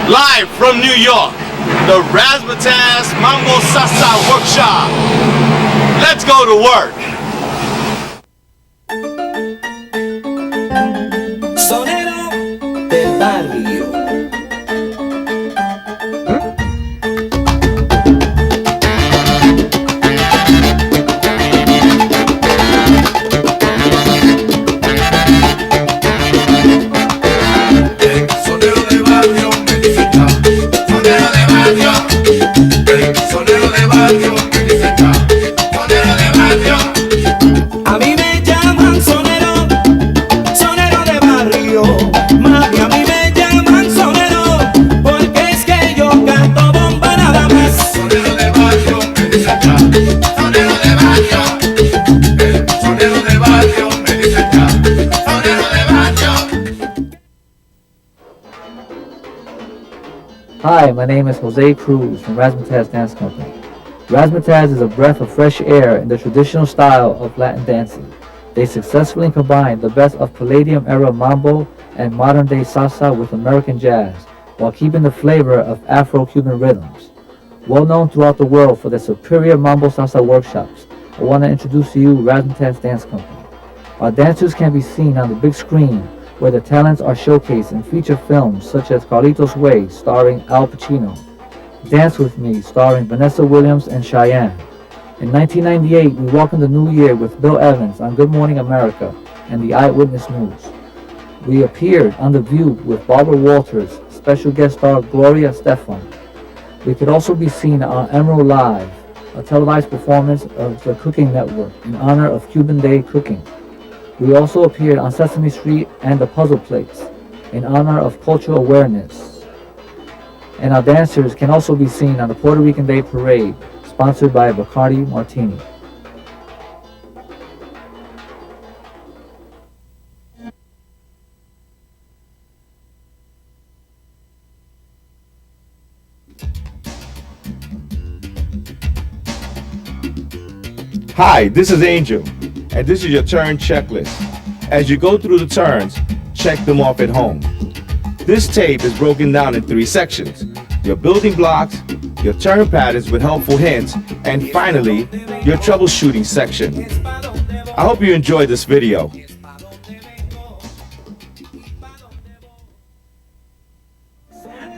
Live from New York, the Razz Mambo Salsa Workshop. Let's go to work. Sonero del barrio. Hi, my name is Jose Cruz from Razz Dance Company. Razz is a breath of fresh air in the traditional style of Latin dancing. They successfully combine the best of Palladium-era Mambo and modern-day Salsa with American jazz, while keeping the flavor of Afro-Cuban rhythms. Well known throughout the world for their superior Mambo Salsa workshops, I want to introduce to you Razz Dance Company. Our dancers can be seen on the big screen, where the talents are showcased in feature films such as Carlitos Way, starring Al Pacino, Dance With Me, starring Vanessa Williams and Cheyenne. In 1998, we welcomed the new year with Bill Evans on Good Morning America and the Eyewitness News. We appeared on The View with Barbara Walters, special guest star Gloria Estefan. We could also be seen on Emerald Live, a televised performance of the Cooking Network in honor of Cuban Day cooking. We also appeared on Sesame Street and The Puzzle Plates in honor of cultural awareness. And our dancers can also be seen on the Puerto Rican Day Parade, sponsored by Bacardi Martini. Hi, this is Angel, and this is your turn checklist. As you go through the turns, check them off at home. This tape is broken down in 3 sections: your building blocks, your turn patterns with helpful hints, and finally, your troubleshooting section. I hope you enjoyed this video.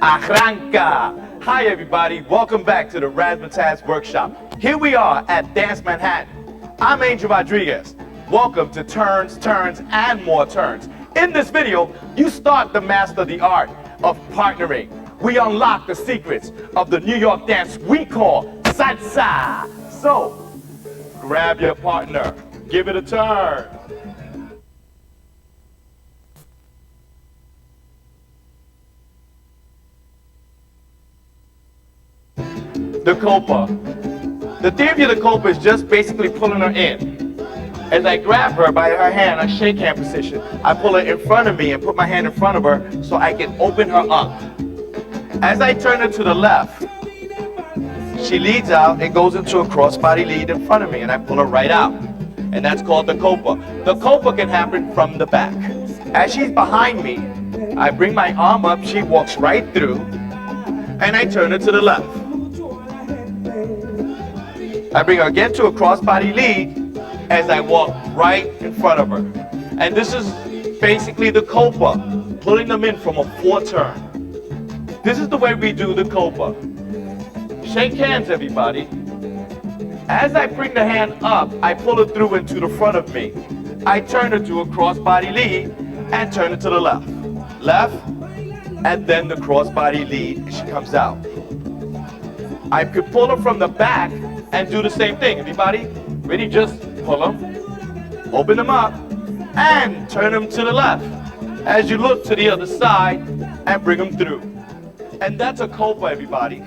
Arranca! Hi everybody, welcome back to the Razz Workshop. Here we are at Dance Manhattan. I'm Angel Rodriguez. Welcome to Turns, Turns, and More Turns. In this video, you start to master the art of partnering. We unlock the secrets of the New York dance we call Salsa. So, grab your partner, give it a turn. The copa. The theory of the copa is just basically pulling her in. As I grab her by her hand, a shake hand position, I pull her in front of me and put my hand in front of her so I can open her up. As I turn her to the left, she leads out and goes into a crossbody lead in front of me, and I pull her right out. And that's called the copa. The copa can happen from the back. As she's behind me, I bring my arm up, she walks right through, and I turn her to the left. I bring her again to a crossbody lead as I walk right in front of her. And this is basically the copa, pulling them in from a 4-turn. This is the way we do the copa. Shake hands, everybody. As I bring the hand up, I pull her through into the front of me. I turn her to a crossbody lead and turn her to the left. Left, and then the crossbody lead, and she comes out. I could pull her from the back and do the same thing. Everybody, ready? Just pull them, open them up, and turn them to the left. As you look to the other side and bring them through. And that's a copa, everybody.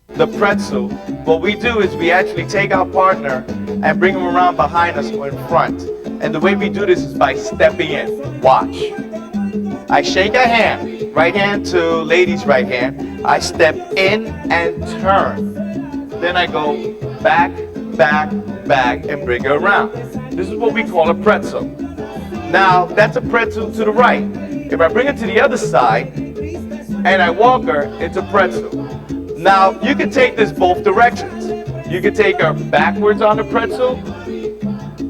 The pretzel, what we do is we actually take our partner and bring them around behind us or in front. And the way we do this is by stepping in. Watch. I shake a hand, right hand to lady's right hand. I step in and turn. Then I go back, back, back, and bring her around. This is what we call a pretzel. Now, that's a pretzel to the right. If I bring her to the other side and I walk her, it's a pretzel. Now, you can take this both directions. You can take her backwards on the pretzel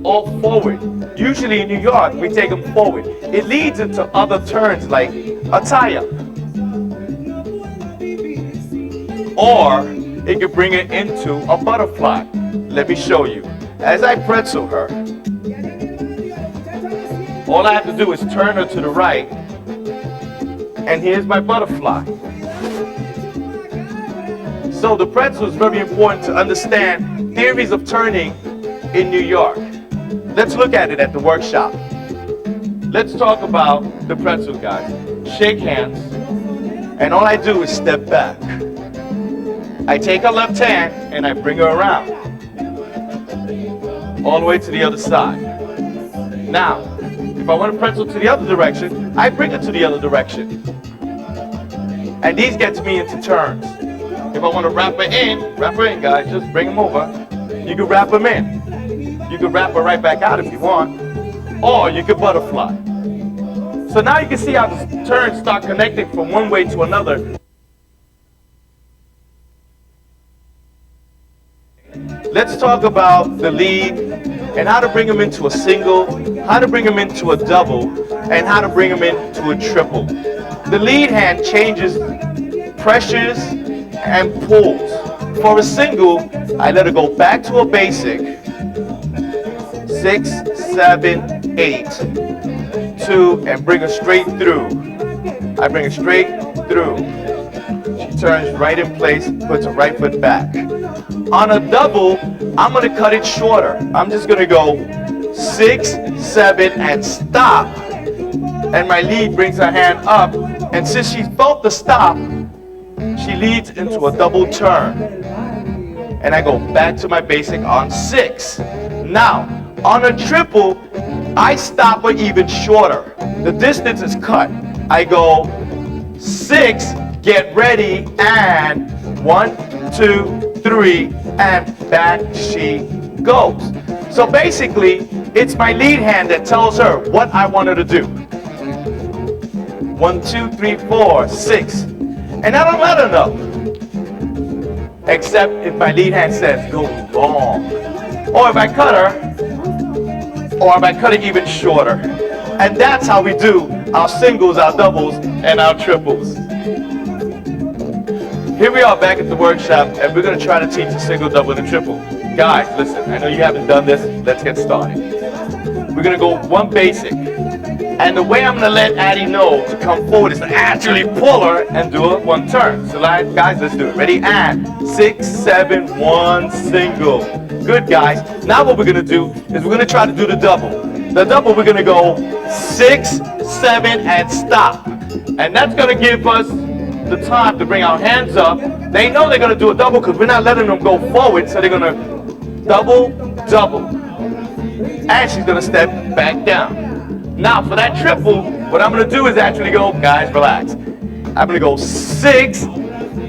or forward. Usually in New York, we take them forward. It leads into other turns like a tie-up. Or it could bring it into a butterfly. Let me show you. As I pretzel her, all I have to do is turn her to the right, and here's my butterfly. So the pretzel is very important to understand theories of turning in New York. Let's look at it at the workshop. Let's talk about the pretzel, guys. Shake hands, and all I do is step back. I take her left hand and I bring her around, all the way to the other side. Now, if I want to pretzel to the other direction, I bring it to the other direction. And these gets me into turns. If I want to wrap her in, guys, just bring them over. You can wrap them in. You can wrap her right back out if you want. Or you can butterfly. So now you can see how the turns start connecting from one way to another. Let's talk about the lead and how to bring them into a single, how to bring them into a double, and how to bring them into a triple. The lead hand changes pressures and pulls. For a single, I let her go back to a basic, 6, 7, 8, 2, and bring her straight through. I bring her straight through. She turns right in place, puts her right foot back. On a double, I'm going to cut it shorter. I'm just going to go 6, 7, and stop. And my lead brings her hand up. And since she felt the stop, she leads into a double turn. And I go back to my basic on 6. Now, on a triple, I stop her even shorter. The distance is cut. I go 6, get ready, and 1, 2, 3, and back she goes. So basically, it's my lead hand that tells her what I want her to do. 1, 2, 3, 4, 6. And I don't let her know. Except if my lead hand says go long. Or if I cut her, or if I cut it even shorter. And that's how we do our singles, our doubles, and our triples. Here we are back at the workshop, and we're going to try to teach a single, double, and a triple. Guys, listen, I know you haven't done this. Let's get started. We're going to go one basic. And the way I'm going to let Addie know to come forward is to actually pull her and do a one turn. So guys, let's do it. Ready? And 6, 7, 1, single. Good, guys. Now what we're going to do is we're going to try to do the double. The double, we're going to go 6, 7, and stop. And that's going to give us the time to bring our hands up. They know they're going to do a double because we're not letting them go forward. So they're going to double, double. And she's going to step back down. Now for that triple, what I'm going to do is actually go, guys, relax. I'm going to go 6,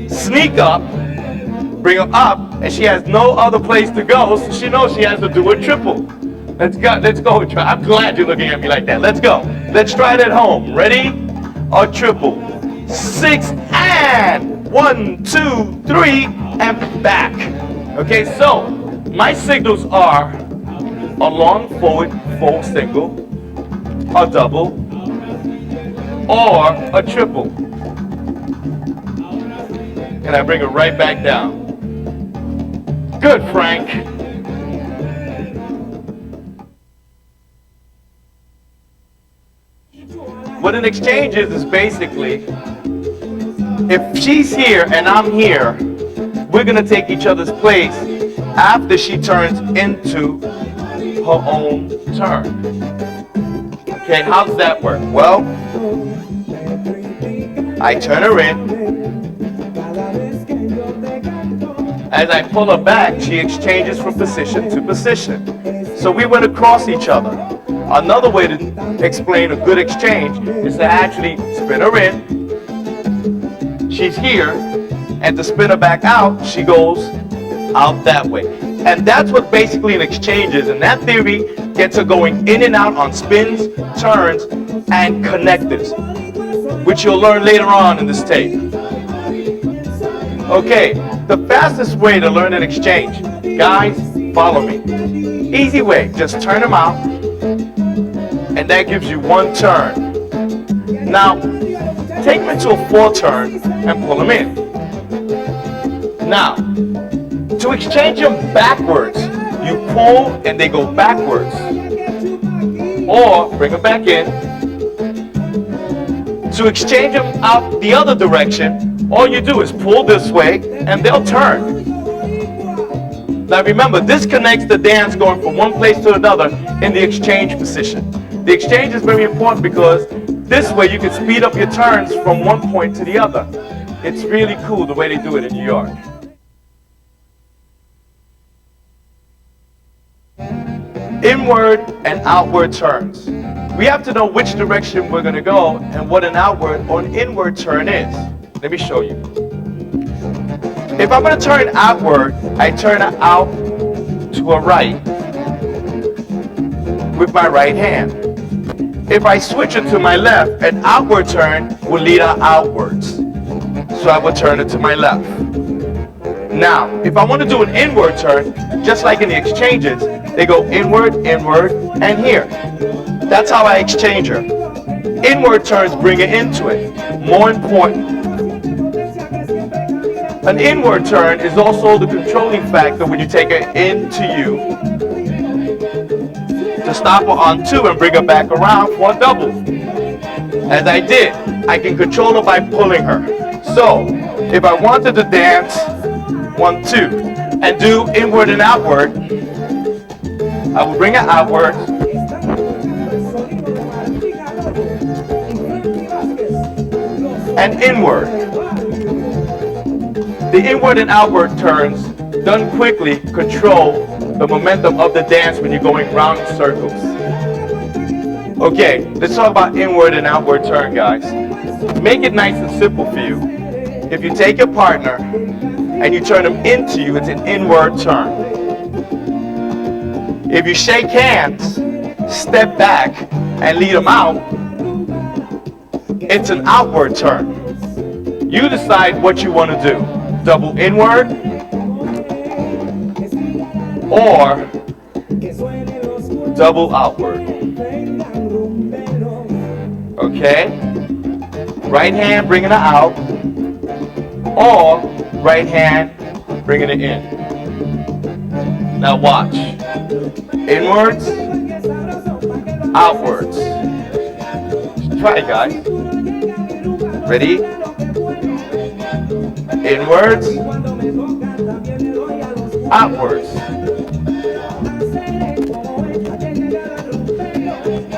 sneak up, bring her up, and she has no other place to go, so she knows she has to do a triple. Let's go. I'm glad you're looking at me like that. Let's go. Let's try it at home. Ready? A triple. 6 and 1, 2, 3, and back. Okay, so my signals are a long forward full single, a double, or a triple. And I bring it right back down. Good, Frank. What an exchange is basically, if she's here and I'm here, we're going to take each other's place after she turns into her own turn. Okay, how does that work? Well, I turn her in. As I pull her back, she exchanges from position to position. So we went across each other. Another way to explain a good exchange is to actually spin her in. She's here, and to spin her back out, she goes out that way. And that's what basically an exchange is. And that theory gets her going in and out on spins, turns, and connectors. which you'll learn later on in this tape. Okay, the fastest way to learn an exchange, guys, follow me. Easy way, just turn them out, and that gives you one turn. Now, take them into a 4 turn and pull them in. Now, to exchange them backwards, you pull and they go backwards. Or bring them back in. To exchange them out the other direction, all you do is pull this way and they'll turn. Now remember, this connects the dance going from one place to another in the exchange position. The exchange is very important because this way you can speed up your turns from one point to the other. It's really cool the way they do it in New York. Inward and outward turns. We have to know which direction we're going to go and what an outward or an inward turn is. Let me show you. If I'm going to turn outward, I turn out to a right with my right hand. If I switch it to my left, an outward turn will lead us outwards. So I will turn it to my left. Now, if I want to do an inward turn, just like in the exchanges, they go inward, inward, and here. That's how I exchange her. Inward turns bring it into it. More important. An inward turn is also the controlling factor when you take her into you to stop her on 2 and bring her back around for a double. As I did, I can control her by pulling her. So, if I wanted to dance 1, 2 and do inward and outward, I will bring her outward and inward. The inward and outward turns, done quickly, control the momentum of the dance when you're going round in circles. Okay, let's talk about inward and outward turn, guys. Make it nice and simple for you. If you take your partner and you turn them into you, it's an inward turn. If you shake hands, step back, and lead them out, it's an outward turn. You decide what you want to do. Double inward or double outward. Okay? Right hand bringing it out or right hand bringing it in. Now watch. Inwards, outwards. Try it, guys. Ready? Inwards, outwards.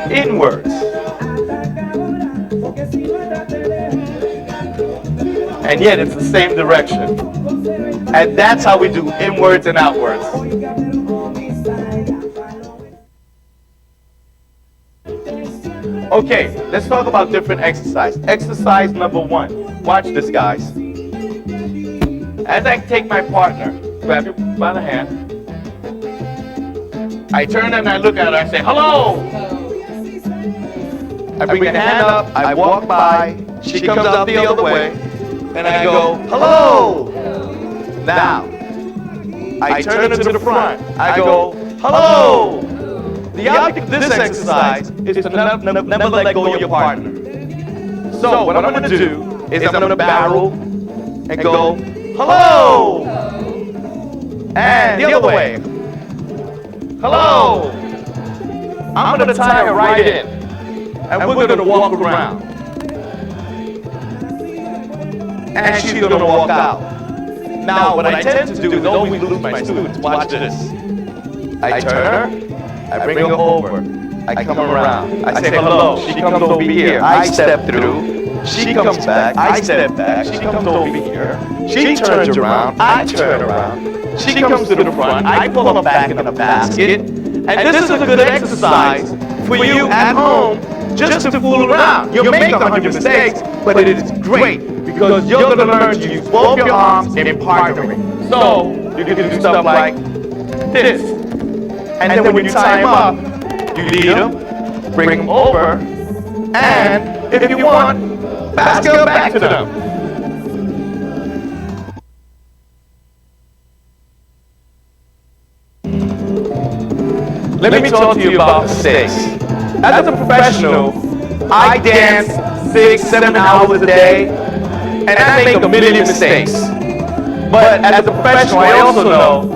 Inwards. And yet it's the same direction. And that's how we do inwards and outwards. Okay, let's talk about different exercise. Exercise number 1. Watch this, guys. As I take my partner, grab her by the hand, I turn and I look at her, I say, hello! I bring the hand up, I walk by, she comes up the other way, and I go, hello! Now, I turn her to the front, I go, hello! The object of this exercise is to never let go of your partner. So what I'm going to do is I'm going to barrel and go, hello! And the other way. Hello! I'm going to tie her right in. And we're going to walk around. And she's going to walk out. Now, what I tend to do is always lose my students. Watch this. I turn her. I bring her over. I come around. I say hello. She comes over here. I step through. She comes back. I step back. She comes over here. She turns around. I turn around. She comes to the front. I pull her back in the basket. And this is a good exercise for you at home just to fool around. You'll make 100 mistakes, but it is great because you're going to learn to use both your arms in partnering. So you can do stuff like this. And then when you tie them up, you lead them, bring them over, and if you want, basket her back to them. Let me talk to you about mistakes. As a professional, I dance 6-7 hours a day, and I make a million mistakes. But as a professional, I also know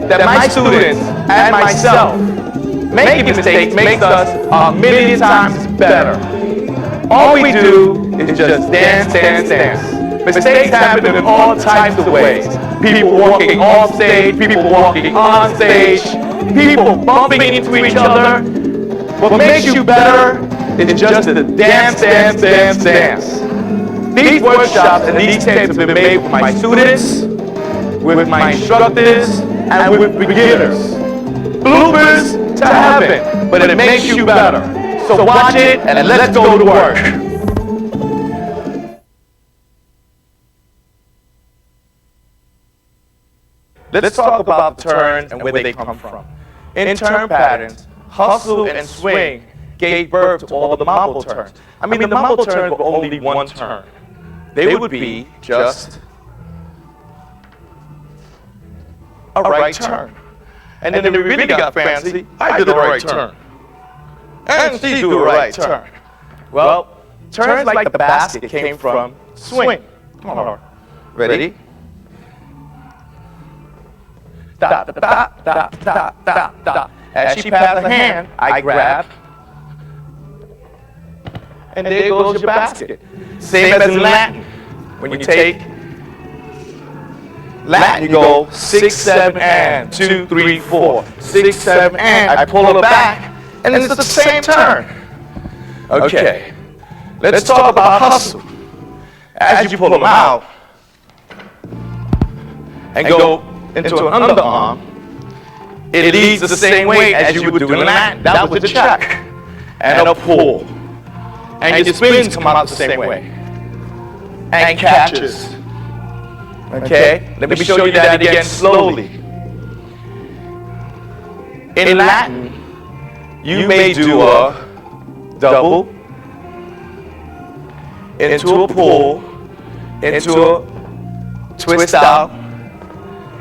that my students and myself, making mistakes makes us a million times better. All we do is just dance, dance, dance. Mistakes happen in all types of ways. People walking off stage, people walking on stage, people bumping into each other. What makes you better is just the dance, dance, dance, dance. These workshops and these tapes have been made with my students, with my instructors, and with beginners. Bloopers to heaven, but it makes you better. So watch it and let's go to work. Let's talk about turns and where they come from. In turn patterns, hustle and swing gave birth to all the Mambo turns. I mean, the Mambo turns were only one turn. They would be just a right turn. And then if we really got fancy, I did the right turn. And she do a right turn. Well, turns like the basket came from swing. Come on, ready? Da, da, da, da, da, da, da. As she passed her hand, I grab. And there goes your basket. Same as in Latin. When you take Latin, you go 6, 7, and 2, 3, 4. 6, 7, and I pull her back, and it's the same turn. Okay, let's talk about hustle. As you pull them out and go into an underarm, it leads the same way as you would do in Latin. That was a check and a pull. And your spins come out the same way. And catches. Okay, let me show you that again slowly. In Latin, you may do a double, into a pull, into a twist out,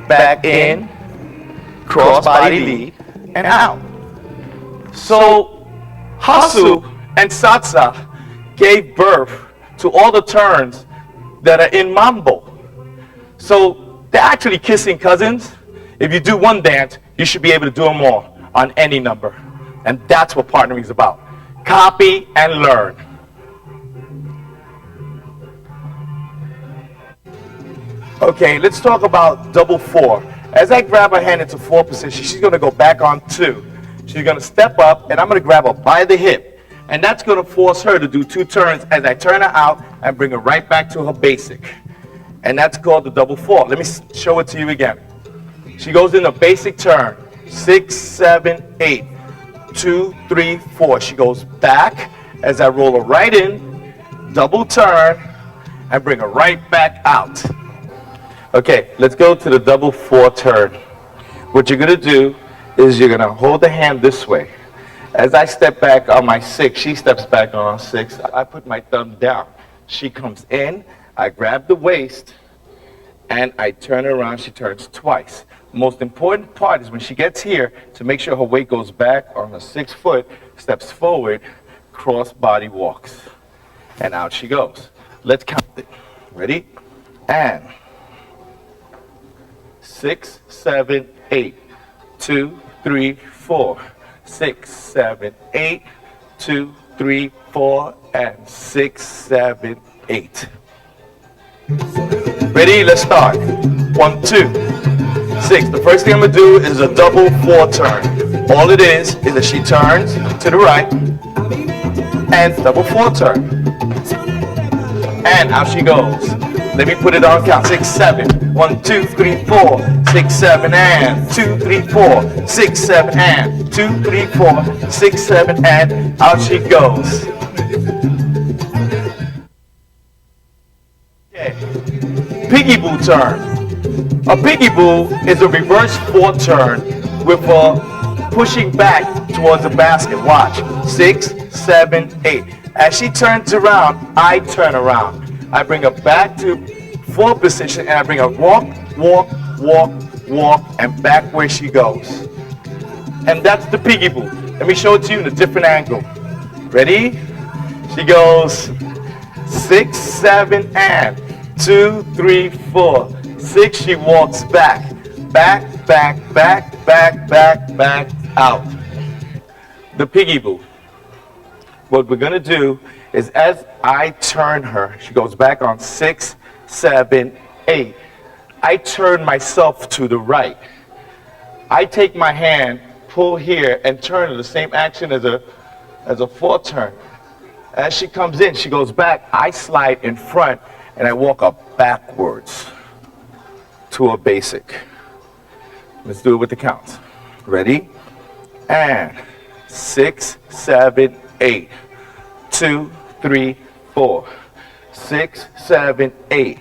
back in, cross body lead, and out. So, hustle and salsa gave birth to all the turns that are in Mambo. So they're actually kissing cousins. If you do one dance, you should be able to do them all on any number. And that's what partnering is about. Copy and learn. Okay, let's talk about double 4. As I grab her hand into 4 position, she's gonna go back on 2. She's gonna step up, and I'm gonna grab her by the hip. And that's gonna force her to do 2 turns as I turn her out and bring her right back to her basic. And that's called the double 4. Let me show it to you again. She goes in a basic turn. 6, 7, 8. 2, 3, 4. She goes back as I roll her right in, double turn, and bring her right back out. Okay, let's go to the double 4 turn. What you're gonna do is you're gonna hold the hand this way. As I step back on my 6, she steps back on her 6. I put my thumb down. She comes in, I grab the waist, and I turn her around. She turns twice. The most important part is when she gets here, to make sure her weight goes back on her 6 foot, steps forward, cross body walks. And out she goes. Let's count it. Ready? And 6, 7, 8. 2, 3, 4. 6, 7, 8. 2, 3, 4, and 6, 7, 8. Ready? Let's start. 1, 2, 6. The first thing I'm gonna do is a double 4 turn. All it is that she turns to the right and double 4 turn. And out she goes. Let me put it on count. 6, 7. 1, 2, 3, 4. 6, 7, and 2, 3, 4. 6, 7, and 2, 3, 4. 6, 7, and out she goes. Okay. Piggy boo turn. A piggy boo is a reverse 4 turn with a pushing back towards the basket. Watch. 6, 7, 8. As she turns around, I turn around. I bring her back to forward position, and I bring her walk, walk, walk, walk, and back where she goes. And that's the piggy boot. Let me show it to you in a different angle. Ready? She goes 6, 7, and 2, 3, 4. 6, she walks back. Back, back, back, back, back, back, out. The piggy boot. What we're gonna do is as I turn her, she goes back on 6, 7, 8. I turn myself to the right. I take my hand, pull here, and turn her, the same action as a full turn. As she comes in, she goes back, I slide in front, and I walk up backwards to a basic. Let's do it with the counts. Ready? And 6, 7, 8. 2, 3, 4. 6, 7, 8.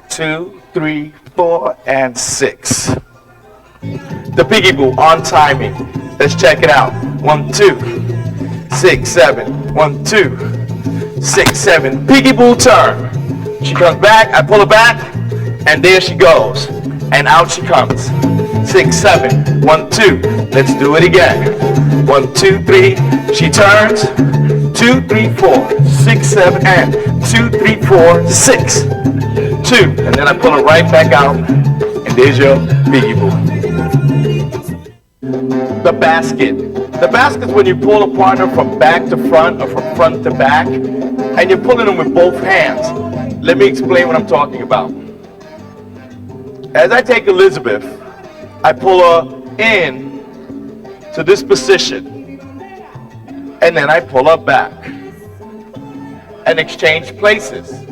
2, 3, 4, and 6. The piggy boot on timing. Let's check it out. 1, 2, 6, 7. 1, 2, 6, 7. Piggy boot turn. She comes back, I pull her back, and there she goes. And out she comes. 6, 7. 1, 2. Let's do it again. 1, 2, 3. She turns. 2, 3, 4. 6, 7, and 2, 3, 4, 6. 2. And then I pull her right back out. And there's your piggy boot. The basket. The basket is when you pull a partner from back to front or from front to back. And you're pulling them with both hands. Let me explain what I'm talking about. As I take Elizabeth, I pull her in to this position, and then I pull her back and exchange places.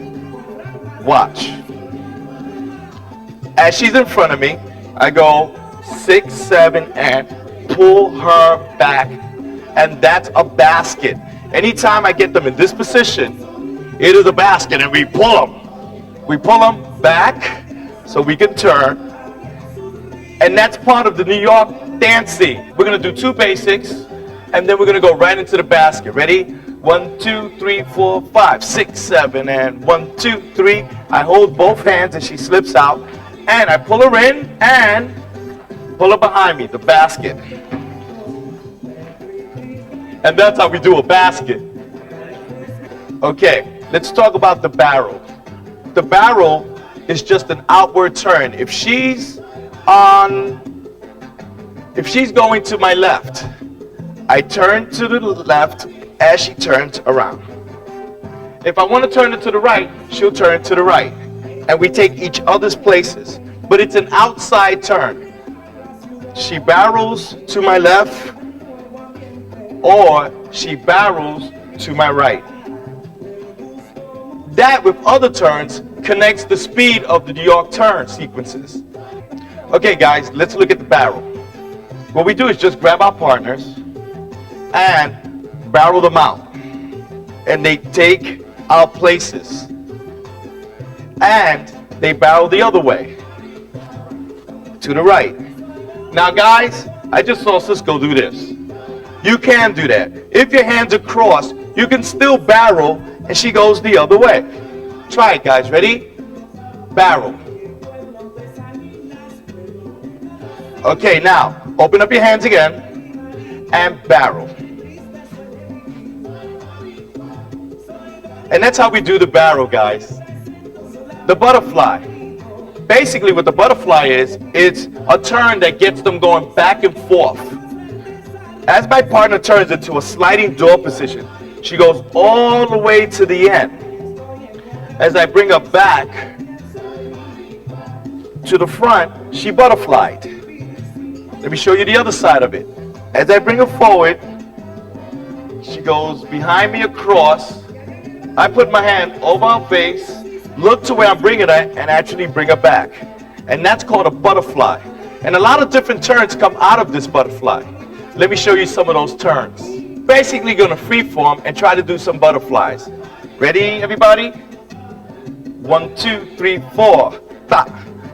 Watch. As she's in front of me, I go 6, 7, and pull her back, and that's a basket. Anytime I get them in this position, it is a basket, and we pull them. We pull them back so we can turn. And that's part of the New York dancing. We're gonna do 2 basics, and then we're gonna go right into the basket. Ready? 1, 2, 3, 4, 5, 6, 7, and 1, 2, 3. I hold both hands and she slips out, and I pull her in and pull her behind me, the basket. And that's how we do a basket. Okay, let's talk about the barrel. The barrel is just an outward turn. If she's going to my left, I turn to the left as she turns around. If I want to turn it to the right, she'll turn to the right. And we take each other's places. But it's an outside turn. She barrels to my left, or she barrels to my right. That, with other turns, connects the speed of the New York turn sequences. Okay guys, let's look at the barrel. What we do is just grab our partners and barrel them out. And they take our places. And they barrel the other way, to the right. Now guys, I just saw Cisco do this. You can do that. If your hands are crossed, you can still barrel and she goes the other way. Try it guys, ready? Barrel. Okay, now, open up your hands again and barrel. And that's how we do the barrel, guys. The butterfly. Basically what the butterfly is, it's a turn that gets them going back and forth. As my partner turns into a sliding door position, she goes all the way to the end. As I bring her back to the front, she butterflied. Let me show you the other side of it. As I bring her forward, she goes behind me across. I put my hand over her face, look to where I'm bringing her, and actually bring her back. And that's called a butterfly. And a lot of different turns come out of this butterfly. Let me show you some of those turns. Basically gonna freeform and try to do some butterflies. Ready, everybody? 1, 2, 3, 4. Ba,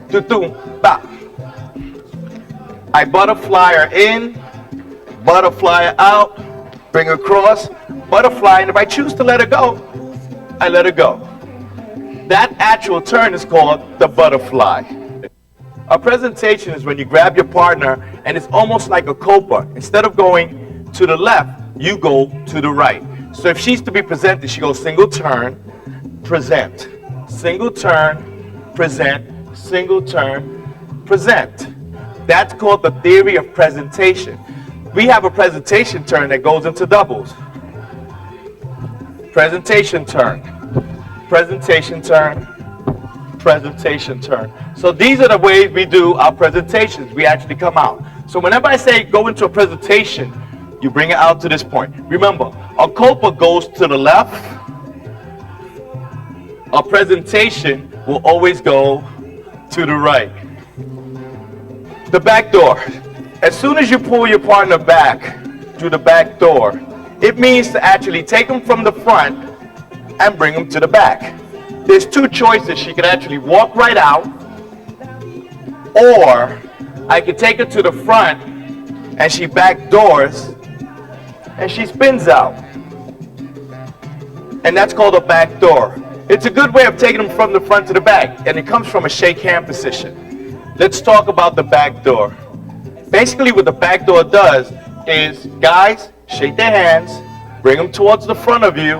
do, do, ba. I butterfly her in, butterfly her out, bring her across, butterfly, and if I choose to let her go, I let her go. That actual turn is called the butterfly. A presentation is when you grab your partner and it's almost like a copa. Instead of going to the left, you go to the right. So if she's to be presented, she goes single turn, present, single turn, present, single turn, present. That's called the theory of presentation. We have a presentation turn that goes into doubles. Presentation turn, presentation turn, presentation turn. So these are the ways we do our presentations. We actually come out. So whenever I say go into a presentation, you bring it out to this point. Remember, a copa goes to the left. A presentation will always go to the right. The back door. As soon as you pull your partner back through the back door, it means to actually take them from the front and bring them to the back. There's two choices. She could actually walk right out, or I could take her to the front and she back doors and she spins out. And that's called a back door. It's a good way of taking them from the front to the back, and it comes from a shake hand position. Let's talk about the back door. Basically what the back door does is, guys, shake their hands, bring them towards the front of you,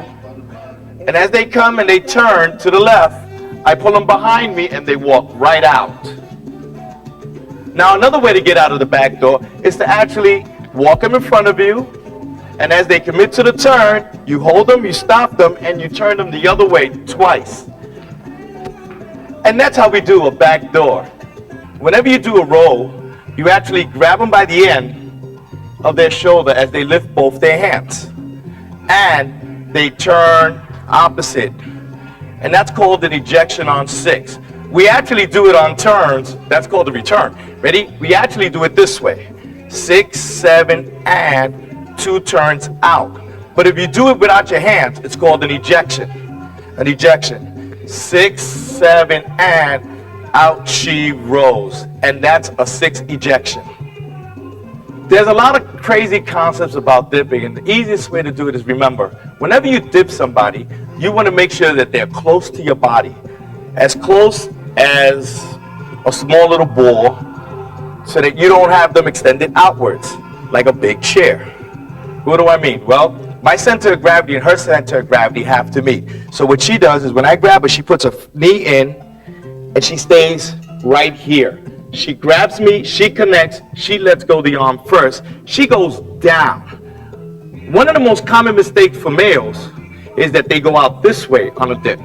and as they come and they turn to the left, I pull them behind me and they walk right out. Now another way to get out of the back door is to actually walk them in front of you, and as they commit to the turn, you hold them, you stop them, and you turn them the other way twice. And that's how we do a back door. Whenever you do a roll, you actually grab them by the end of their shoulder as they lift both their hands. And they turn opposite. And that's called an ejection on 6. We actually do it on turns. That's called a return. Ready? We actually do it this way. 6, 7, and 2 turns out. But if you do it without your hands, it's called an ejection. An ejection. 6, 7, and out she rolls. And that's a 6 ejection. There's a lot of crazy concepts about dipping, and the easiest way to do it is, remember, whenever you dip somebody, you want to make sure that they're close to your body. As close as a small little ball, so that you don't have them extended outwards, like a big chair. What do I mean? Well, my center of gravity and her center of gravity have to meet. So what she does is when I grab her, she puts her knee in, and she stays right here. She grabs me, she connects, she lets go the arm first. She goes down. One of the most common mistakes for males is that they go out this way on a dip,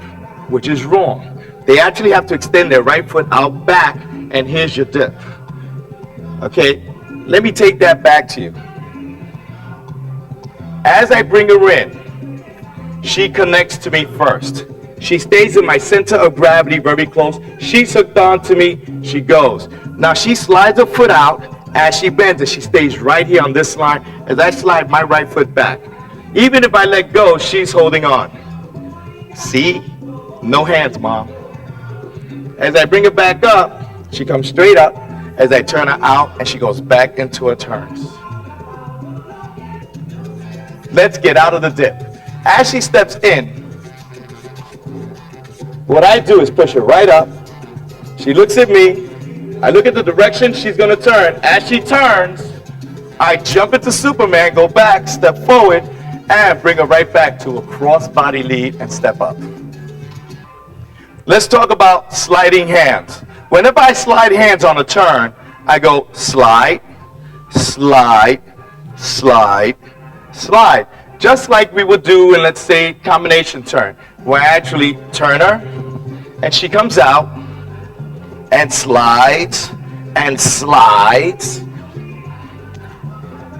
which is wrong. They actually have to extend their right foot out back, and here's your dip. Okay, let me take that back to you. As I bring her in, she connects to me first. She stays in my center of gravity very close. She's hooked on to me, she goes. Now she slides her foot out as she bends, and she stays right here on this line as I slide my right foot back. Even if I let go, she's holding on. See? No hands, Mom. As I bring her back up, she comes straight up. As I turn her out, and she goes back into her turns. Let's get out of the dip. As she steps in, what I do is push her right up. She looks at me. I look at the direction she's going to turn. As she turns, I jump into Superman, go back, step forward, and bring her right back to a cross-body lead and step up. Let's talk about sliding hands. Whenever I slide hands on a turn, I go slide, slide, slide, slide. Just like we would do in, let's say, combination turn, where I actually turn her, and she comes out, and slides, and slides,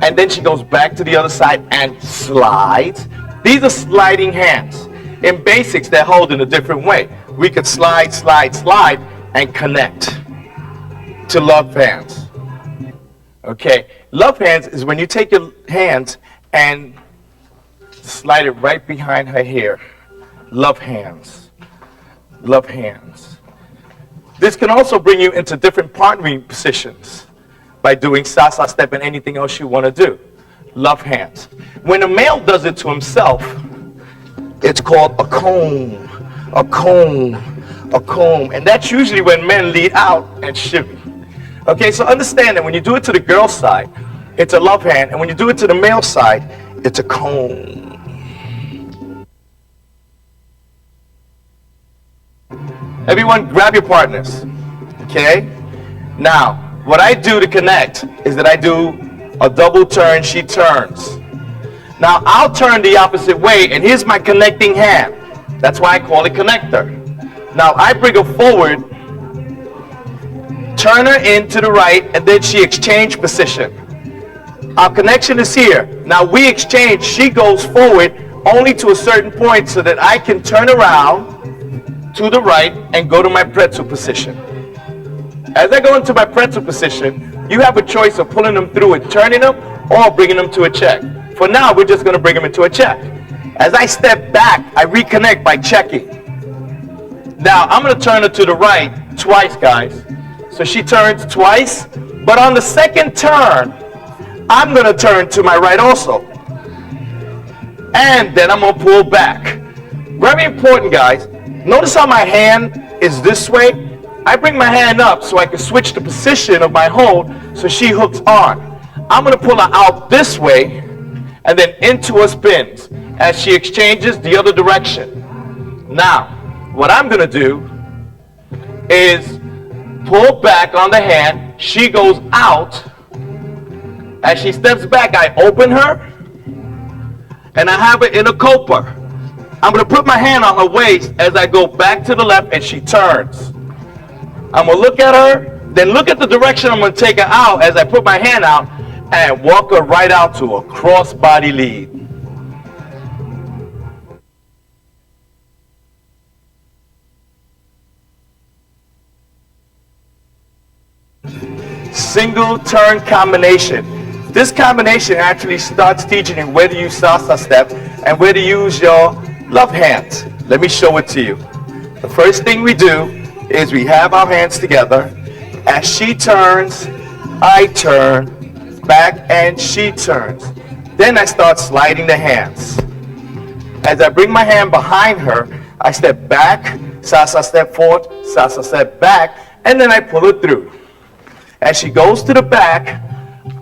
and then she goes back to the other side and slides. These are sliding hands. In basics, they're held in a different way. We could slide, slide, slide, and connect to love hands. Okay, love hands is when you take your hands and slide it right behind her hair. Love hands. Love hands. This can also bring you into different partnering positions by doing salsa step and anything else you want to do. love hands. When a male does it to himself, it's called a comb, a comb, a comb. And that's usually when men lead out and shimmy. Okay, so understand that when you do it to the girl side, it's a love hand. And when you do it to the male side, it's a comb. Everyone grab your partners, okay? Now, what I do to connect is that I do a double turn, she turns. Now, I'll turn the opposite way, and here's my connecting hand. That's why I call it connector. Now, I bring her forward, turn her in to the right, and then she exchange position. Our connection is here. Now, we exchange, she goes forward only to a certain point so that I can turn around to the right and go to my pretzel position. As I go into my pretzel position, you have a choice of pulling them through and turning them or bringing them to a check. For now, we're just going to bring them into a check. As I step back, I reconnect by checking. Now, I'm going to turn her to the right twice, guys. So she turns twice, but on the second turn, I'm going to turn to my right also. And then I'm going to pull back. Very important, guys. Notice how my hand is this way? I bring my hand up so I can switch the position of my hold so she hooks on. I'm going to pull her out this way and then into her spins as she exchanges the other direction. Now, what I'm going to do is pull back on the hand. She goes out. As she steps back, I open her and I have her in a copa. I'm going to put my hand on her waist as I go back to the left and she turns. I'm going to look at her, then look at the direction I'm going to take her out as I put my hand out and walk her right out to a cross-body lead. Single turn combination. This combination actually starts teaching you where to use salsa step and where to use your love hands. Let me show it to you. The first thing we do is we have our hands together. As she turns, I turn, back and she turns. Then I start sliding the hands. As I bring my hand behind her, I step back, salsa step forward, salsa step back, and then I pull her through. As she goes to the back,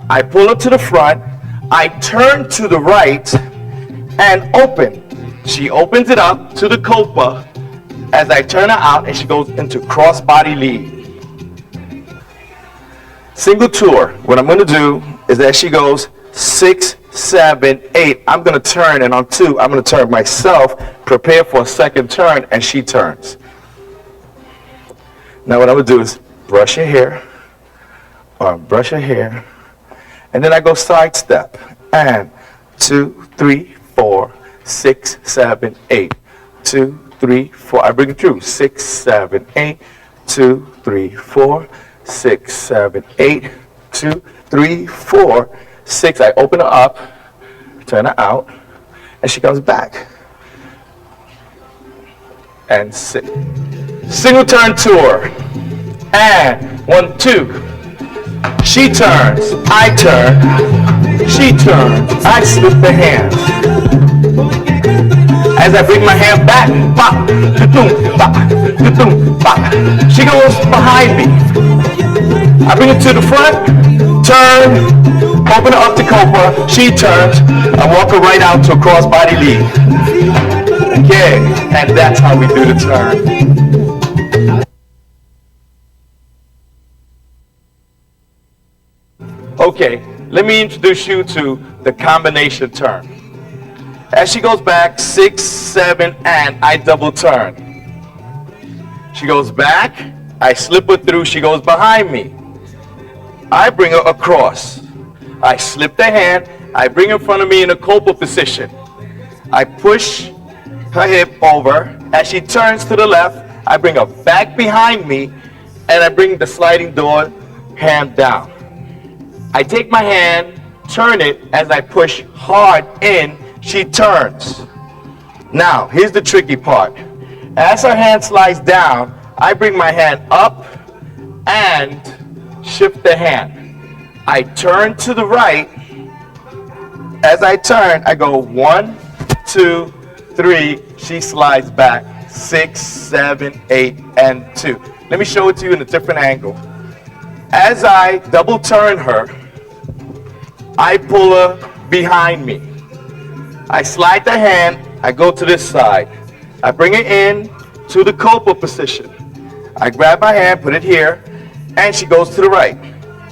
I pull her to the front, I turn to the right and open. She opens it up to the copa as I turn her out and she goes into cross-body lead. Single tour. What I'm going to do is as she goes 6, 7, 8, I'm going to turn, and on 2, I'm going to turn myself, prepare for a second turn, and she turns. Now what I'm going to do is brush her hair, brush her hair, and then I go side step, and 2, 3, 4, 6, 7, 8, 2, 3, 4. I bring it through. 6, 7, 8, 2, 3, 4, 6, 7, 8, 2, 3, 4, 6. I open her up, turn her out, and she comes back. And 6. Single turn tour. And 1, 2. She turns, I turn, she turns, I slip the hand. As I bring my hand back, pop, da-doom, pop, da-doom, pop. She goes behind me. I bring it to the front, turn, open her up to copa, she turns, I walk her right out to a cross-body lead. Okay, and that's how we do the turn. Okay, let me introduce you to the combination turn. As she goes back, 6, 7, and I double turn. She goes back, I slip her through, she goes behind me. I bring her across. I slip the hand, I bring her in front of me in a copa position. I push her hip over. As she turns to the left, I bring her back behind me, and I bring the sliding door hand down. I take my hand, turn it, as I push hard in, she turns. Now, here's the tricky part. As her hand slides down, I bring my hand up and shift the hand. I turn to the right, as I turn, I go 1, 2, 3. She slides back 6, 7, 8, and 2. Let me show it to you in a different angle. As I double turn her, I pull her behind me. I slide the hand, I go to this side. I bring it in to the cobra position. I grab my hand, put it here, and she goes to the right.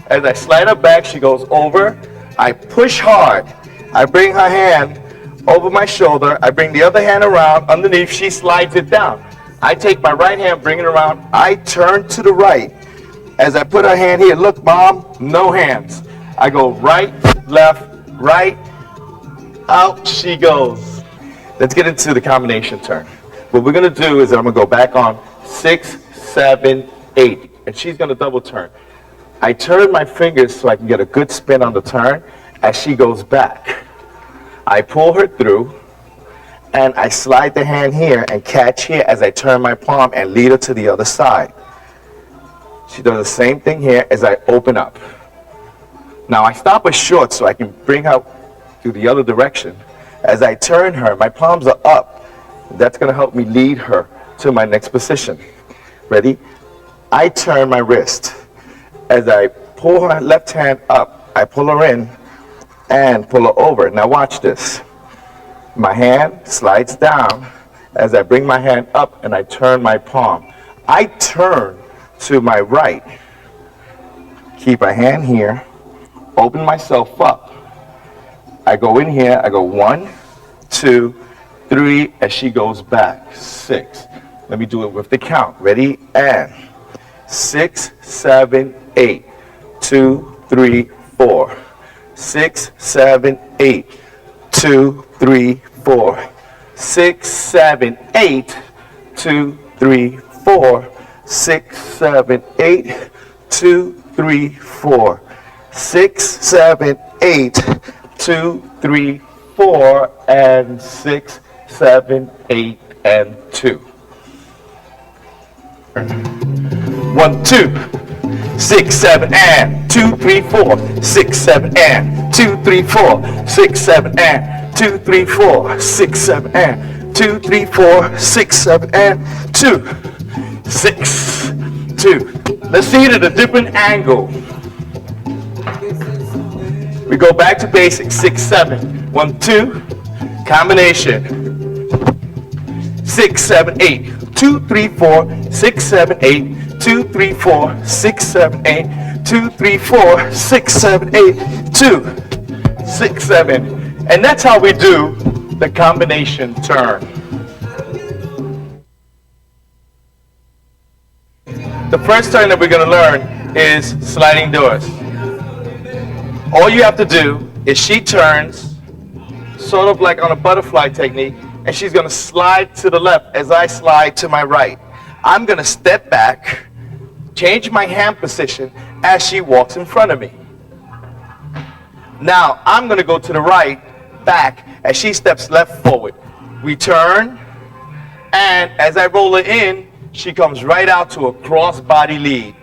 As I slide her back, she goes over. I push hard. I bring her hand over my shoulder. I bring the other hand around underneath. She slides it down. I take my right hand, bring it around. I turn to the right. As I put her hand here, look, Mom, no hands. I go right, left, right, out she goes. Let's get into the combination turn. What we're going to do is I'm going to go back on 6, 7, 8, and she's going to double turn. I turn my fingers so I can get a good spin on the turn as she goes back. I pull her through, and I slide the hand here and catch here as I turn my palm and lead her to the other side. She does the same thing here as I open up. Now I stop her short so I can bring her to the other direction. As I turn her, my palms are up. That's going to help me lead her to my next position. Ready? I turn my wrist. As I pull her left hand up, I pull her in and pull her over. Now watch this. My hand slides down as I bring my hand up and I turn my palm. I turn to my right. Keep my hand here. Open myself up. I go in here. I go 1, 2, 3, as she goes back. 6. Let me do it with the count. Ready? And 6, 7, 8. 2, 3, 4. 6, 7, 8. 2, 3, 4. 6, 7, 8. 2, 3, 4. 6, 7, 8. 2, 3, 4. 6, 7, 8. 2, 3, 4, and 6, 7, 8, and 2. 1, 2, 6, 7, and 2, 3, 4, 6, 7, and 2, 3, 4, 6, 7, and 2, 3, 4, 6, 7, and 2, 3, 4, 6, 7, and 2, 6, 2. Let's see it at a different angle. We go back to basics. 6, 7. 1, 2. Combination. 6, 7, 8. 2, 3, 4. 6, 7, 8. 2, 3, 4. 6, 7, 8. 2, 3, 4. 6, 7, 8. 2, 6, 7. And that's how we do the combination turn. The first turn that we're going to learn is sliding doors. All you have to do is she turns, sort of like on a butterfly technique, and she's going to slide to the left as I slide to my right. I'm going to step back, change my hand position as she walks in front of me. Now, I'm going to go to the right, back, as she steps left forward. We turn, and as I roll her in, she comes right out to a cross-body lead.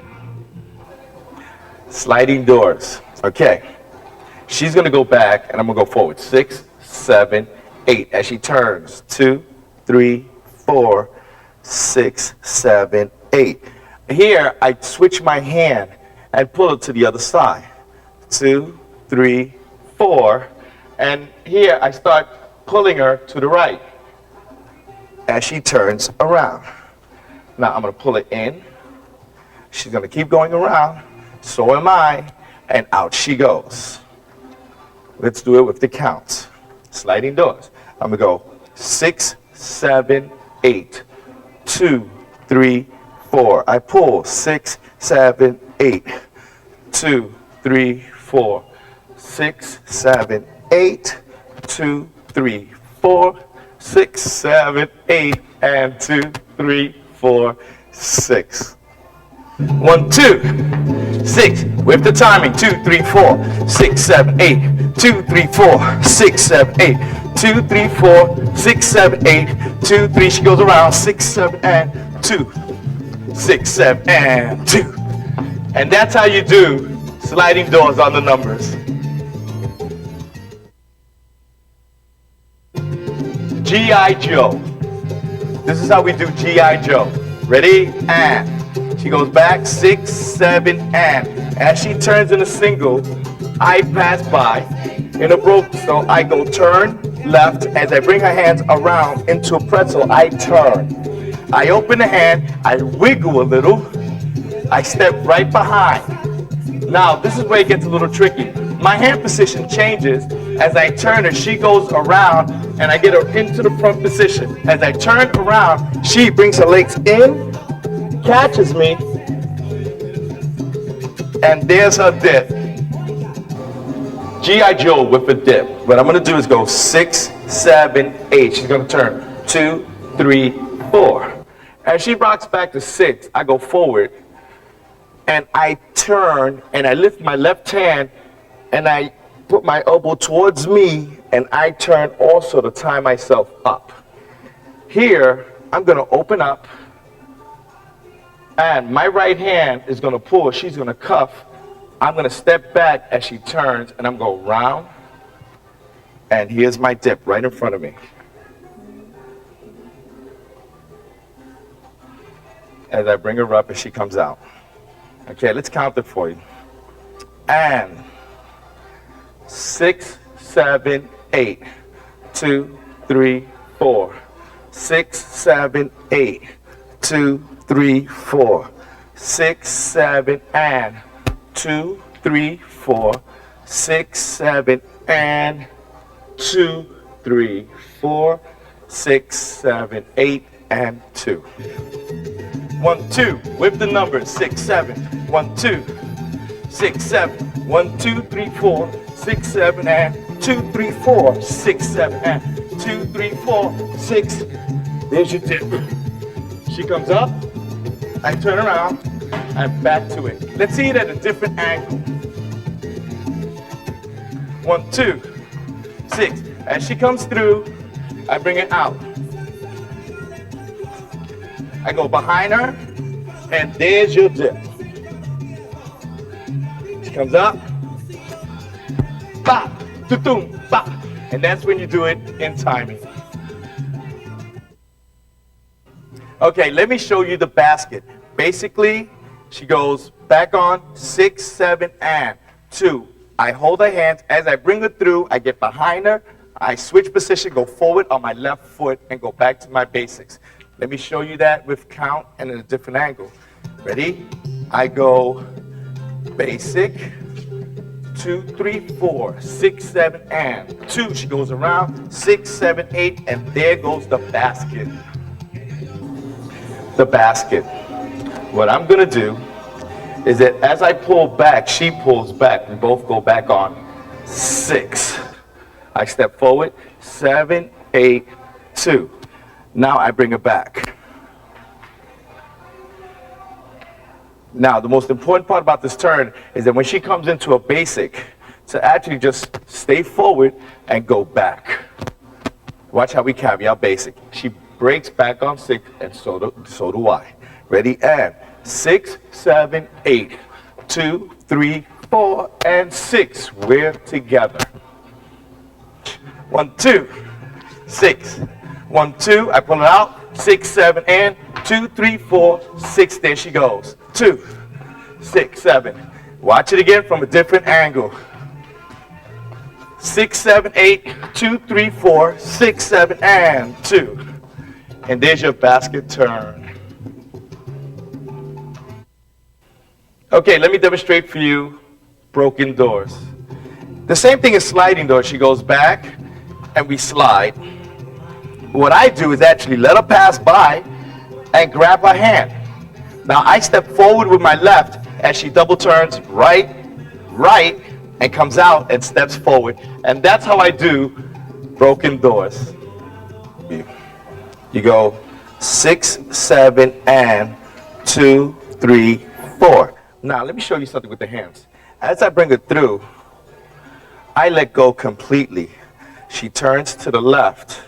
Sliding doors. Okay. She's going to go back, and I'm going to go forward. 6, 7, 8. As she turns. 2, 3, 4, 6, 7, 8. Here, I switch my hand and pull it to the other side. 2, 3, 4. And here, I start pulling her to the right as she turns around. Now, I'm going to pull it in. She's going to keep going around. So am I. And out she goes. Let's do it with the counts. Sliding doors. I'm going to go 6, 7, 8. 2, 3, 4. I pull 6, 7, 8. 2, 3, 4. 6, 7, 8. 2, 3, 4. 6, 7, 8. And 2, 3, 4, 6. 1, 2, 6. With the timing. 2, 3, 4. 6, 7, 8. 2, 3, 4. 6, 7, 8. 2, 3, 4. 6, 7, 8. 2, 3. She goes around. 6, 7, and 2. 6, 7, and 2. And that's how you do sliding doors on the numbers. G.I. Joe. This is how we do G.I. Joe. Ready? And. She goes back, 6, 7, and. As she turns in a single, I pass by in a broke, so I go turn left. As I bring her hands around into a pretzel, I turn. I open the hand, I wiggle a little, I step right behind. Now, this is where it gets a little tricky. My hand position changes as I turn her. She goes around and I get her into the front position. As I turn around, she brings her legs in, catches me, and there's her dip. G.I. Joe with a dip. What I'm going to do is go 6, 7, 8. She's going to turn 2, 3, 4. As she rocks back to 6, I go forward and I turn and I lift my left hand and I put my elbow towards me and I turn also to tie myself up. Here, I'm going to open up and my right hand is going to pull. She's going to cuff. I'm going to step back as she turns and I'm going to go round. And here's my dip right in front of me. As I bring her up and she comes out. Okay, let's count it for you. And 6, 7, 8. 2, 3, 4. 6, 7, 8. 2, 3, 4. 6, 7, and 2, 3, 4. 6, 7, and 2, 3, 4. 6, 7, 8, and 2. 1, 2, with the numbers 6, 7, 1, 2, 6, 7, 1, 2, 3, 4, 6, 7, and 2, 3, 4, 6, 7, and 2, 3, 4, 6. There's your dip. She comes up, I turn around, and back to it. Let's see it at a different angle. 1, 2, 6. As she comes through, I bring it out. I go behind her, and there's your dip. She comes up, bop, tutum, bop, and that's when you do it in timing. Okay, let me show you the basket. Basically, she goes back on 6, 7, and 2. I hold her hands. As I bring her through, I get behind her. I switch position, go forward on my left foot, and go back to my basics. Let me show you that with count and in a different angle. Ready? I go basic, 2, 3, 4, 6, 7, and 2. She goes around, 6, 7, 8, and there goes the basket. The basket. What I'm gonna do is that as I pull back, she pulls back. We both go back on 6. I step forward, 7, 8, 2. Now I bring her back. Now the most important part about this turn is that when she comes into a basic, to actually just stay forward and go back. Watch how we carry our basic. She breaks back on 6, and so do I. Ready? And 6, 7, 8. 2, 3, 4, and 6. We're together. 1, 2, 6. 1, 2. I pull it out. 6, 7, and 2, 3, 4, 6. There she goes. 2, 6, 7. Watch it again from a different angle. 6, 7, 8. 2, 3, 4, 6, 7, and 2. And there's your basket turn. Okay, let me demonstrate for you broken doors. The same thing as sliding doors. She goes back and we slide. What I do is actually let her pass by and grab her hand. Now I step forward with my left as she double turns right, right, and comes out and steps forward. And that's how I do broken doors. You go 6, 7, and 2, 3, 4. Now let me show you something with the hands. As I bring her through, I let go completely. She turns to the left,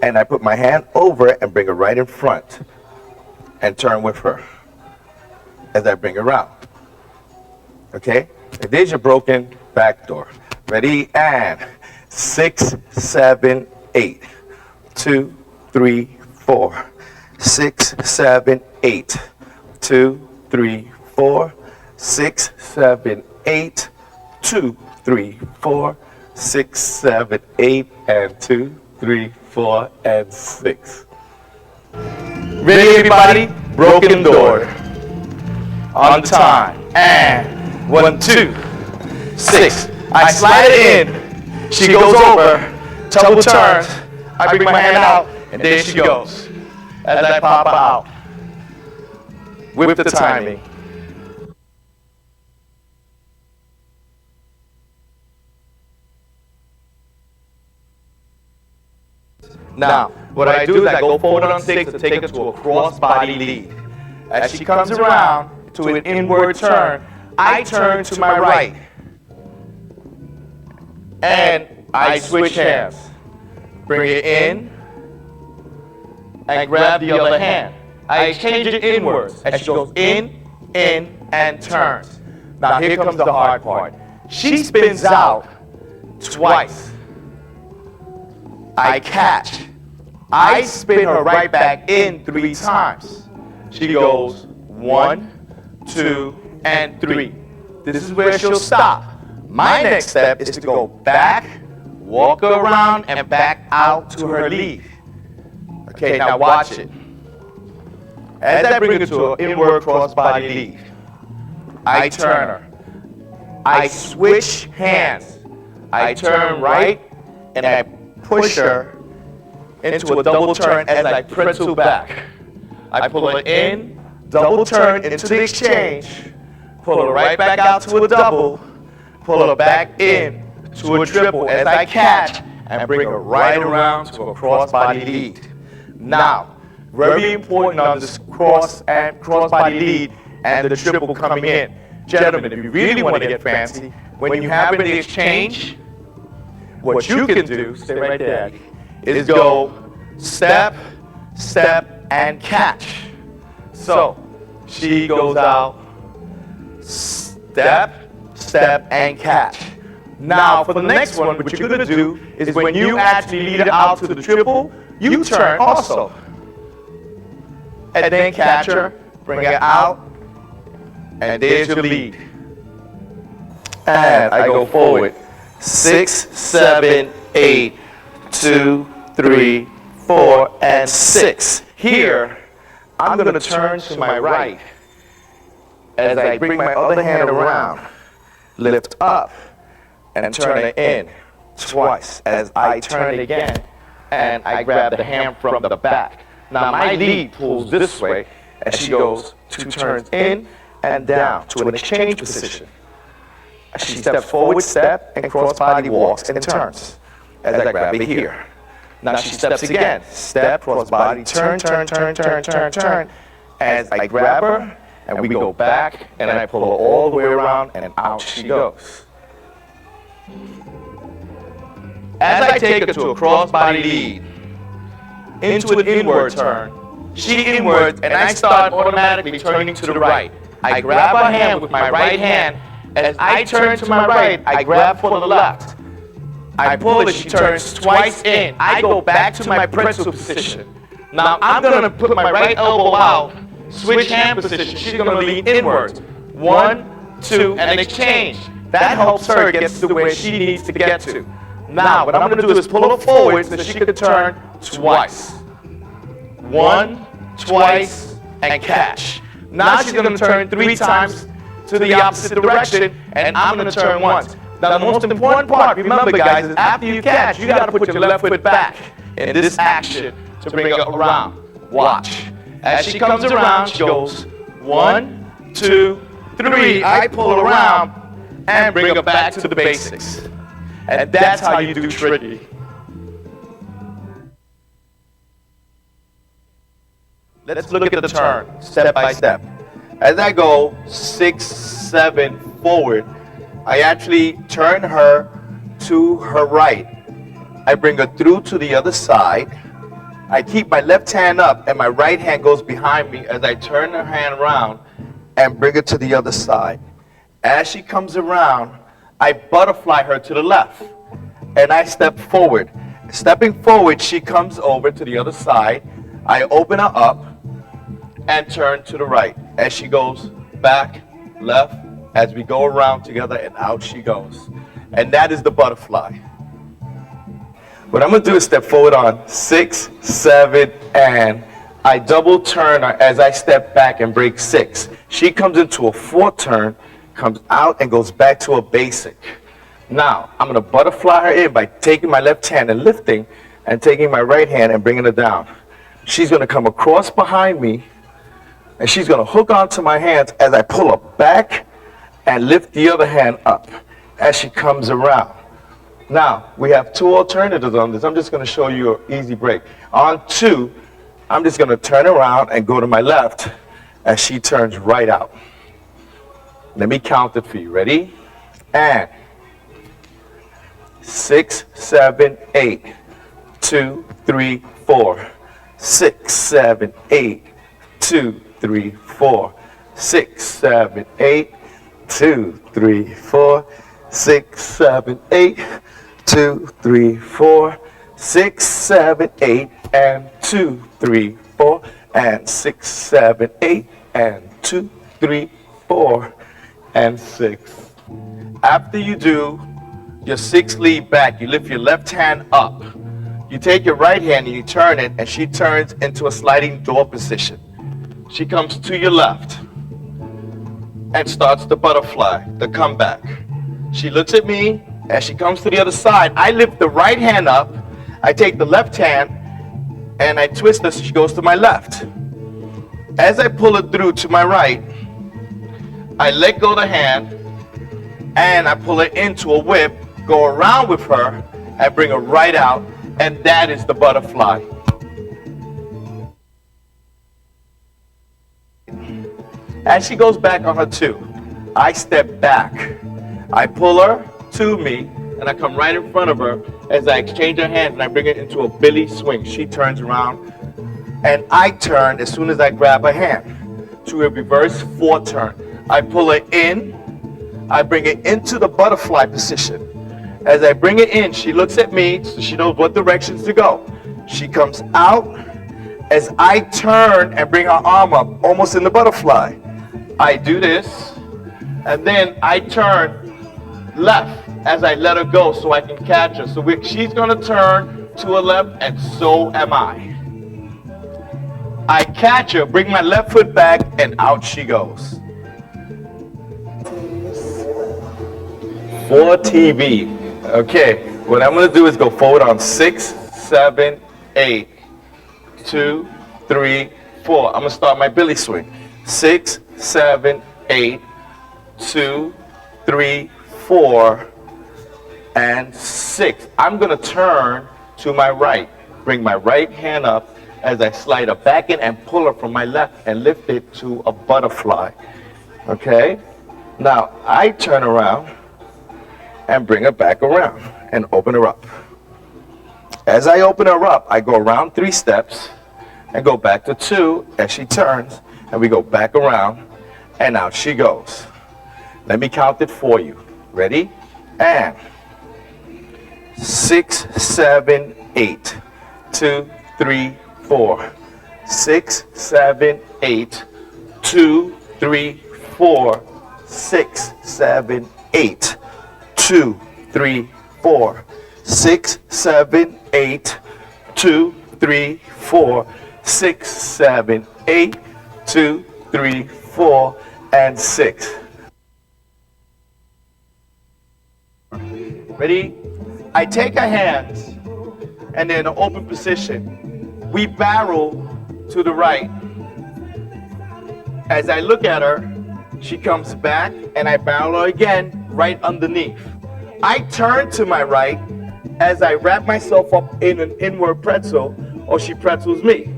and I put my hand over it and bring her right in front and turn with her as I bring her around. Okay? And there's your broken back door. Ready? And 6, 7, 8. 2, 3, 4. 6, 7, 8. 2, 3, 4. 6, 7, 8. 2, 3, 4. 6, 7, 8, and 2, 3, 4, and 6. Ready, everybody? Broken door. On time. And 1, 2, 6. I slide it in. She goes over. Double turns. I bring my hand out, and there she goes. As I pop her out. With the timing. Now, what I do is I go forward on 6 to take her to a cross-body lead. As she comes around to an inward turn, I turn to my right. And I switch hands. Bring it in and grab the other hand. I exchange it inwards as she goes in, and turns. Now here comes the hard part. She spins out twice. I catch. I spin her right back in 3 times. She goes 1, 2, and 3. This is where she'll stop. My next step is to go back, walk around, and back out to her lead. Okay, now watch it. As I bring her to an inward cross-body lead, I turn her. I switch hands. I turn right, and I push her into a double turn as I pretzel back. I pull her in, double turn into the exchange, pull her right back out to a double, pull her back in to a triple as I catch and bring her right around to a cross-body lead. Now, very important on this cross-body lead and the triple coming in. Gentlemen, if you really want to get fancy, when you have the exchange, what you can do, stay right there, is go step, step, and catch. So, she goes out, step, step, and catch. Now, for the next one, what you're going to do is when you actually lead it out to the triple, you turn also. And then catch her, bring her out, and there's your lead. And I go forward. 6, 7, 8, 2, 3, 4, and 6. Here, I'm going to turn to my right as I bring my other hand around, lift up, and turn it in twice as I turn it again, and I grab the hand from the back. Now my lead pulls this way as she goes 2 turns in and down to an exchange position. She steps forward, step, and cross-body walks and turns as I grab it here. Now she steps again, step, cross-body, turn, turn, turn, turn, turn, turn, as I grab her, and we go back, and I pull her all the way around, and out she goes. As I take her to a cross-body lead, into an inward turn, she inwards, and I start automatically turning to the right. I grab her hand with my right hand. As I turn to my right, I grab for the left. I pull it, she turns twice in. I go back to my pretzel position. Now I'm going to put my right elbow out, switch hand position. She's going to lean inwards. 1, 2, and exchange. That helps her get to where she needs to get to. Now what I'm going to do is pull her forward so she can turn twice. 1, twice, and catch. Now she's going to turn 3 times to the opposite direction, and I'm going to turn once. Now the most important part, remember guys, is after you catch, you got to put your left foot back in this action to bring her around. Watch. As she comes around, she goes 1, 2, 3. I pull her around and bring her back to the basics. And that's how you do tricky. Let's look at the turn, step by step. As I go 6, 7 forward, I actually turn her to her right. I bring her through to the other side. I keep my left hand up and my right hand goes behind me as I turn her hand around and bring her to the other side. As she comes around, I butterfly her to the left. and I step forward. Stepping forward, she comes over to the other side. I open her up and turn to the right as she goes back, left, as we go around together, and out she goes. And that is the butterfly. What I'm gonna do is step forward on 6, 7, and I double turn her as I step back and break 6. She comes into a 4 turn, comes out and goes back to a basic. Now, I'm gonna butterfly her in by taking my left hand and lifting, and taking my right hand and bringing her down. She's gonna come across behind me, and she's gonna hook onto my hands as I pull her back and lift the other hand up as she comes around. Now, we have 2 alternatives on this. I'm just gonna show you an easy break. On 2, I'm just gonna turn around and go to my left as she turns right out. Let me count it for you. Ready? And 6, 7, 8, 2, 3, 4. 6, 7, 8, 2, 3, 4. 6, 7, 8, 2, 3, 4. 6, 7, 8, 2, 3, 4. 6, 7, 8, and 2, 3, 4. And 6, 7, 8, and 2, 3, 4, and 6. After you do your 6 lead back, you lift your left hand up. You take your right hand and you turn it, and she turns into a sliding door position. She comes to your left and starts the butterfly, the comeback. She looks at me. As she comes to the other side, I lift the right hand up. I take the left hand and I twist her so she goes to my left. As I pull it through to my right, I let go of the hand and I pull it into a whip, go around with her, and bring her right out, and that is the butterfly. As she goes back on her 2, I step back. I pull her to me, and I come right in front of her as I exchange her hands, and I bring her into a Billy swing. She turns around, and I turn as soon as I grab her hand to a reverse 4 turn. I pull her in, I bring it into the butterfly position. As I bring it in, she looks at me so she knows what directions to go. She comes out as I turn and bring her arm up, almost in the butterfly. I do this, and then I turn left as I let her go so I can catch her. So she's gonna turn to her left, and so am I. I catch her, bring my left foot back, and out she goes. For TV. Okay, what I'm gonna do is go forward on 6, 7, 8, 2, 3, 4. I'm gonna start my Billy swing. 6, 7, 8, 2, 3, 4, and 6. I'm gonna turn to my right, bring my right hand up as I slide her back in and pull her from my left and lift it to a butterfly. Okay? Now I turn around and bring her back around and open her up. As I open her up, I go around 3 steps and go back to 2 as she turns, and we go back around and out she goes. Let me count it for you. Ready? And 6, 7, 8, 2, 3, 4. 6, 7, 8, 2, 3, 4. 6, 7, 8, 2, 3, 4. 6, 7, 8, 2, 3, 4. 6, 7, 8, 2, 3, 4, and 6. Ready? I take her hands, and they're in an open position. We barrel to the right. As I look at her, she comes back, and I barrel her again right underneath. I turn to my right as I wrap myself up in an inward pretzel, or she pretzels me.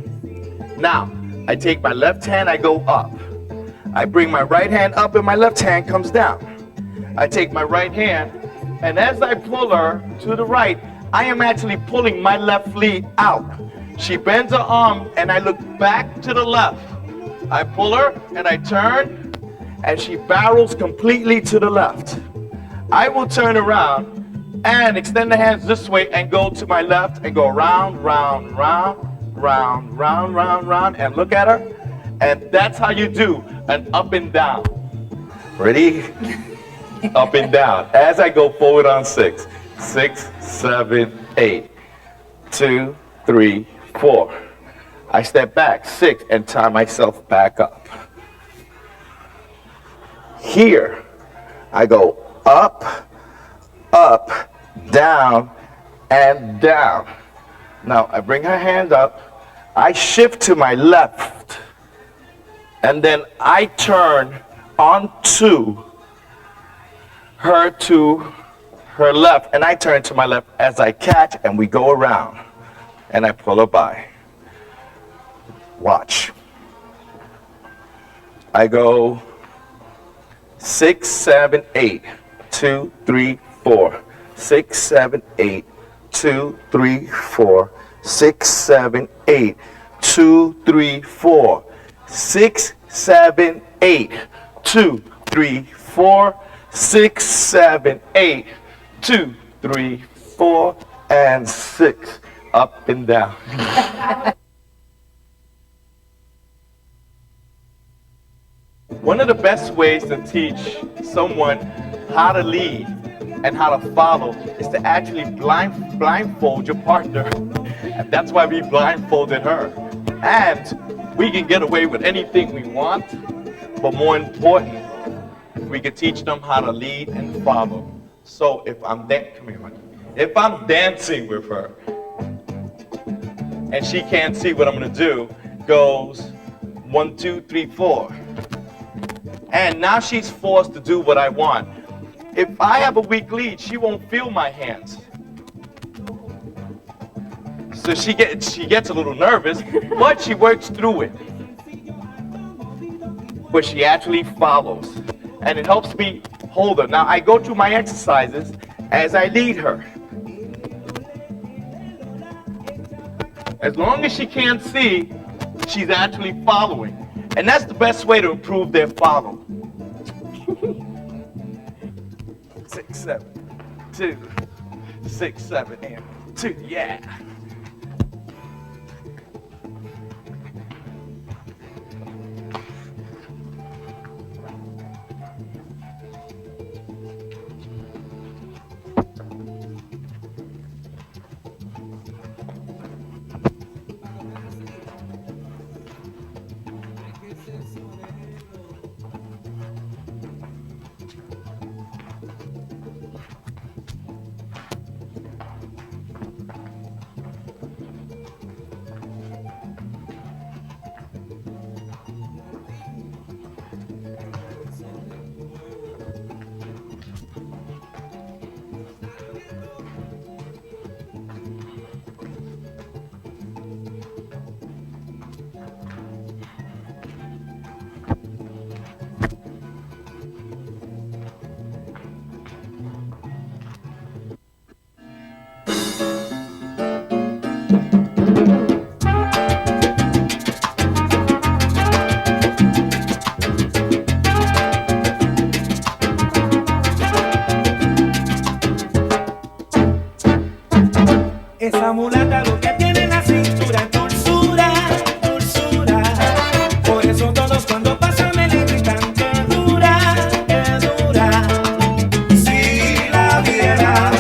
Now, I take my left hand, I go up. I bring my right hand up, and my left hand comes down. I take my right hand, and as I pull her to the right, I am actually pulling my left lead out. She bends her arm, and I look back to the left. I pull her, and I turn, and she barrels completely to the left. I will turn around And extend the hands this way and go to my left and go round, round, round, round, round, round, round, and look at her. And that's how you do an up and down. Ready? Up and down. As I go forward on 6. 6, 7, 8. 2, 3, 4. I step back 6 and tie myself back up. Here, I go up, up, down, and down. Now, I bring her hand up. I shift to my left. And then I turn onto her to her left. And I turn to my left as I catch, and we go around. And I pull her by. Watch. I go 6, 7, 8. 2, 3, 4. 6, 7, 8. 2, 3, 4. 6, 7, 8. 2, 3, 4. 6, 7, 8. 2, 3, 4. 6, 7, 8. 2, 3, 4, and 6. Up and down. One of the best ways to teach someone how to lead and how to follow is to actually blindfold your partner. And that's why we blindfolded her. And we can get away with anything we want, but more important, we can teach them how to lead and follow. So if I'm come here, honey. If I'm dancing with her and she can't see what I'm gonna do, goes 1, 2, 3, 4. And now she's forced to do what I want. If I have a weak lead, she won't feel my hands. So she gets a little nervous, but she works through it. But she actually follows. And it helps me hold her. Now I go through my exercises as I lead her. As long as she can't see, she's actually following. And that's the best way to improve their follow. 6, 7, 2, 6, 7, and 2, yeah. Esa mulata lo que tiene en la cintura es dulzura, dulzura. Por eso todos cuando pasan me le gritan que dura, que dura. Si la viera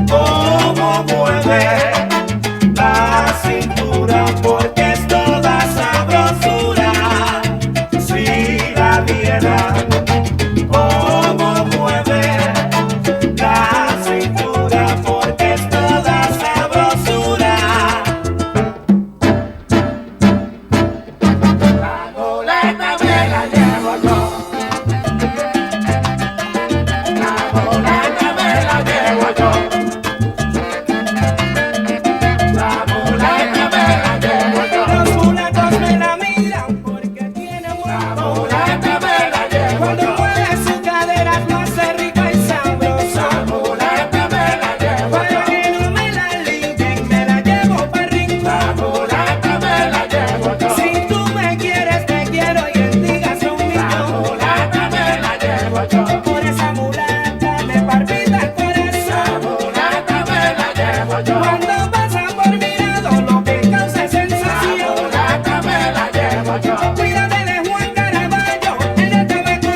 cómo mueve la cintura, porque es toda sabrosura. Si la viera cómo mueve la cintura, porque es toda sabrosura.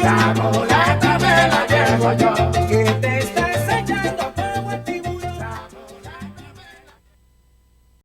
La mulata me la llevo yo.